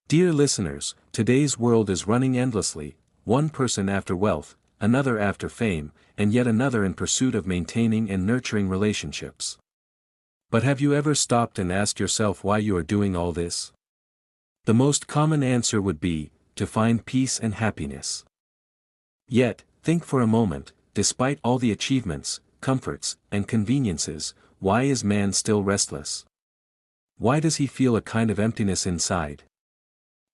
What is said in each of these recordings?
Dear listeners, today's world is running endlessly, one person after wealth, another after fame, and yet another in pursuit of maintaining and nurturing relationships. But have you ever stopped and asked yourself why you are doing all this? The most common answer would be, to find peace and happiness. Yet, think for a moment, despite all the achievements, comforts, and conveniences, why is man still restless? Why does he feel a kind of emptiness inside?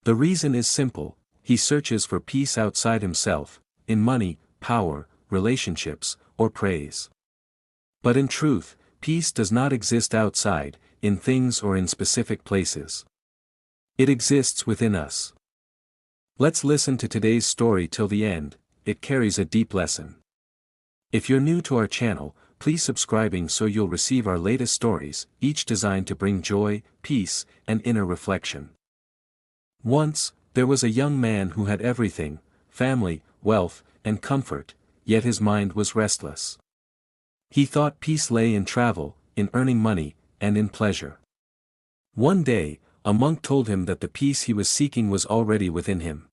The reason is simple: he searches for peace outside himself, in money, power, relationships, or praise. But in truth, peace does not exist outside, in things or in specific places. It exists within us. Let's listen to today's story till the end. It carries a deep lesson. If you're new to our channel, please subscribing so you'll receive our latest stories, each designed to bring joy, peace, and inner reflection. Once, there was a young man who had everything: family, wealth, and comfort, yet his mind was restless. He thought peace lay in travel, in earning money, and in pleasure. One day, a monk told him that the peace he was seeking was already within him.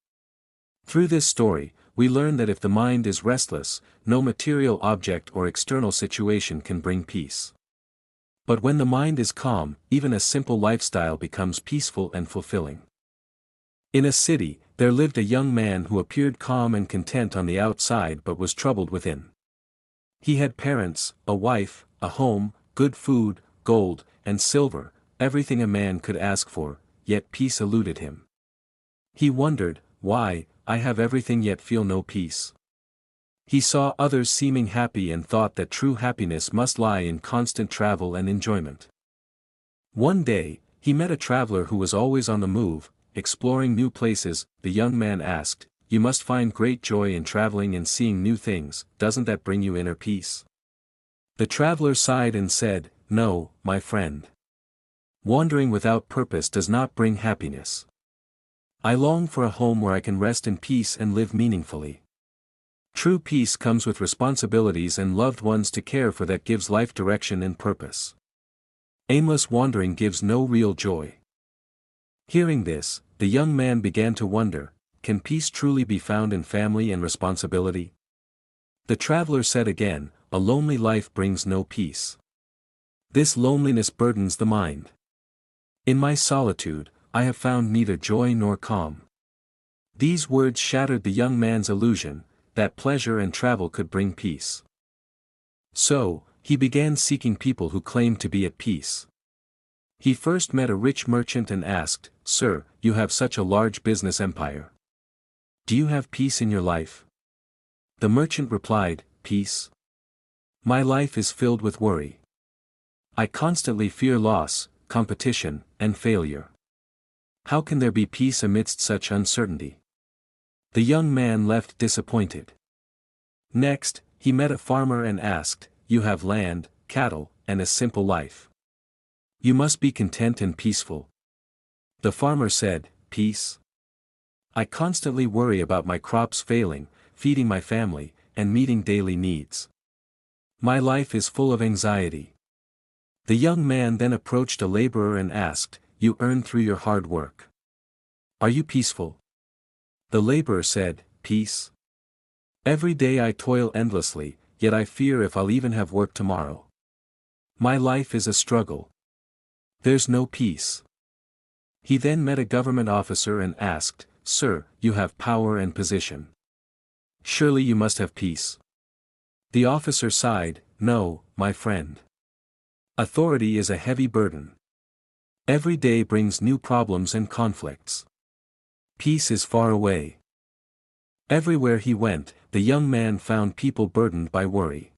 Through this story, we learn that if the mind is restless, no material object or external situation can bring peace. But when the mind is calm, even a simple lifestyle becomes peaceful and fulfilling. In a city, there lived a young man who appeared calm and content on the outside but was troubled within. He had parents, a wife, a home, good food, gold, and silver, everything a man could ask for, yet peace eluded him. He wondered, why, I have everything yet feel no peace. He saw others seeming happy and thought that true happiness must lie in constant travel and enjoyment. One day, he met a traveler who was always on the move, exploring new places. The young man asked, "You must find great joy in traveling and seeing new things, doesn't that bring you inner peace?" The traveler sighed and said, "No, my friend. Wandering without purpose does not bring happiness. I long for a home where I can rest in peace and live meaningfully. True peace comes with responsibilities and loved ones to care for that gives life direction and purpose. Aimless wandering gives no real joy." Hearing this, the young man began to wonder, can peace truly be found in family and responsibility? The traveler said again, "A lonely life brings no peace. This loneliness burdens the mind. In my solitude, I have found neither joy nor calm." These words shattered the young man's illusion, that pleasure and travel could bring peace. So, he began seeking people who claimed to be at peace. He first met a rich merchant and asked, "Sir, you have such a large business empire. Do you have peace in your life?" The merchant replied, "Peace? My life is filled with worry. I constantly fear loss, competition, and failure. How can there be peace amidst such uncertainty?" The young man left disappointed. Next, he met a farmer and asked, "You have land, cattle, and a simple life. You must be content and peaceful." The farmer said, "Peace? I constantly worry about my crops failing, feeding my family, and meeting daily needs. My life is full of anxiety." The young man then approached a laborer and asked, "You earn through your hard work. Are you peaceful?" The laborer said, "Peace? Every day I toil endlessly, yet I fear if I'll even have work tomorrow. My life is a struggle. There's no peace." He then met a government officer and asked, "Sir, you have power and position. Surely you must have peace." The officer sighed, "No, my friend. Authority is a heavy burden. Every day brings new problems and conflicts. Peace is far away." Everywhere he went, the young man found people burdened by worry.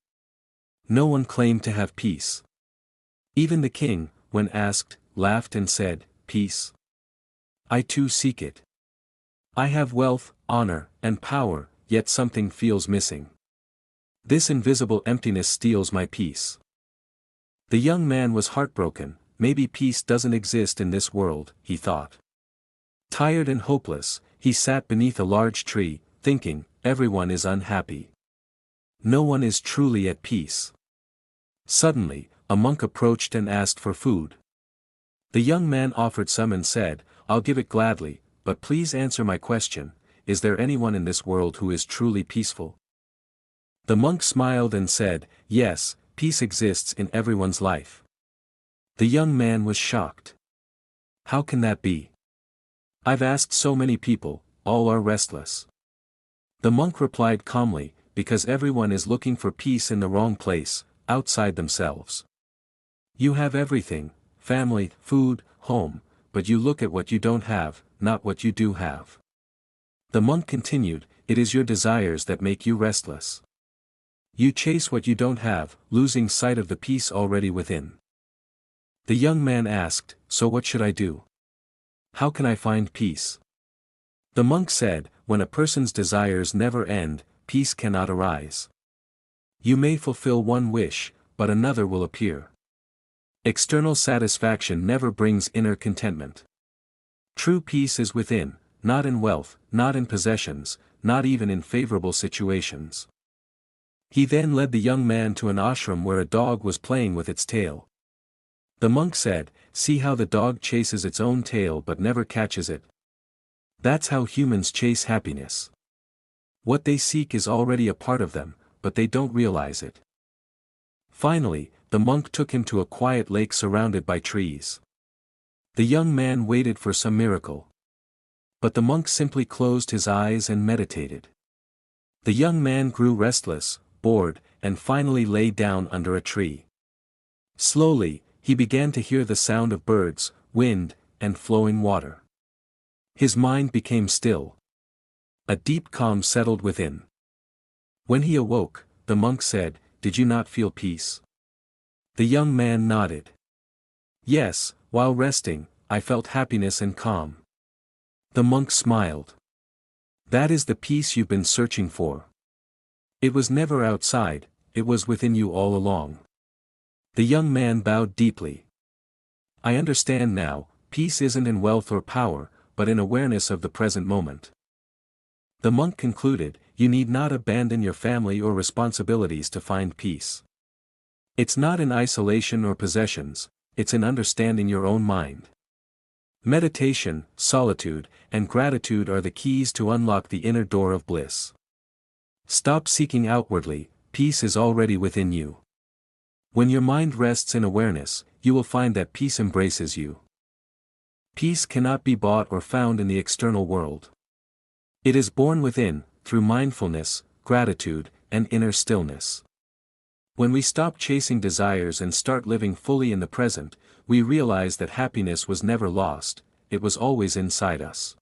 No one claimed to have peace. Even the king, when asked, laughed and said, "Peace? I too seek it. I have wealth, honor, and power, yet something feels missing. This invisible emptiness steals my peace." The young man was heartbroken. Maybe peace doesn't exist in this world, he thought. Tired and hopeless, he sat beneath a large tree, thinking, everyone is unhappy. No one is truly at peace. Suddenly, a monk approached and asked for food. The young man offered some and said, "I'll give it gladly, but please answer my question, is there anyone in this world who is truly peaceful? The monk smiled and said, yes, peace exists in everyone's life. The young man was shocked. How can that be? I've asked so many people, all are restless. The monk replied calmly, because everyone is looking for peace in the wrong place, outside themselves. You have everything, family, food, home, but you look at what you don't have, not what you do have. The monk continued, it is your desires that make you restless. You chase what you don't have, losing sight of the peace already within. The young man asked, so what should I do? How can I find peace? The monk said, when a person's desires never end, peace cannot arise. You may fulfill one wish, but another will appear. External satisfaction never brings inner contentment. True peace is within, not in wealth, not in possessions, not even in favorable situations. He then led the young man to an ashram where a dog was playing with its tail. The monk said, see how the dog chases its own tail but never catches it. That's how humans chase happiness. What they seek is already a part of them, but they don't realize it. Finally, the monk took him to a quiet lake surrounded by trees. The young man waited for some miracle. But the monk simply closed his eyes and meditated. The young man grew restless, bored, and finally lay down under a tree. Slowly, he began to hear the sound of birds, wind, and flowing water. His mind became still. A deep calm settled within. When he awoke, the monk said, did you not feel peace? The young man nodded. Yes, while resting, I felt happiness and calm. The monk smiled. That is the peace you've been searching for. It was never outside, it was within you all along. The young man bowed deeply. I understand now, peace isn't in wealth or power, but in awareness of the present moment. The monk concluded, you need not abandon your family or responsibilities to find peace. It's not in isolation or possessions, it's in understanding your own mind. Meditation, solitude, and gratitude are the keys to unlock the inner door of bliss. Stop seeking outwardly, peace is already within you. When your mind rests in awareness, you will find that peace embraces you. Peace cannot be bought or found in the external world. It is born within, through mindfulness, gratitude, and inner stillness. When we stop chasing desires and start living fully in the present, we realize that happiness was never lost, it was always inside us.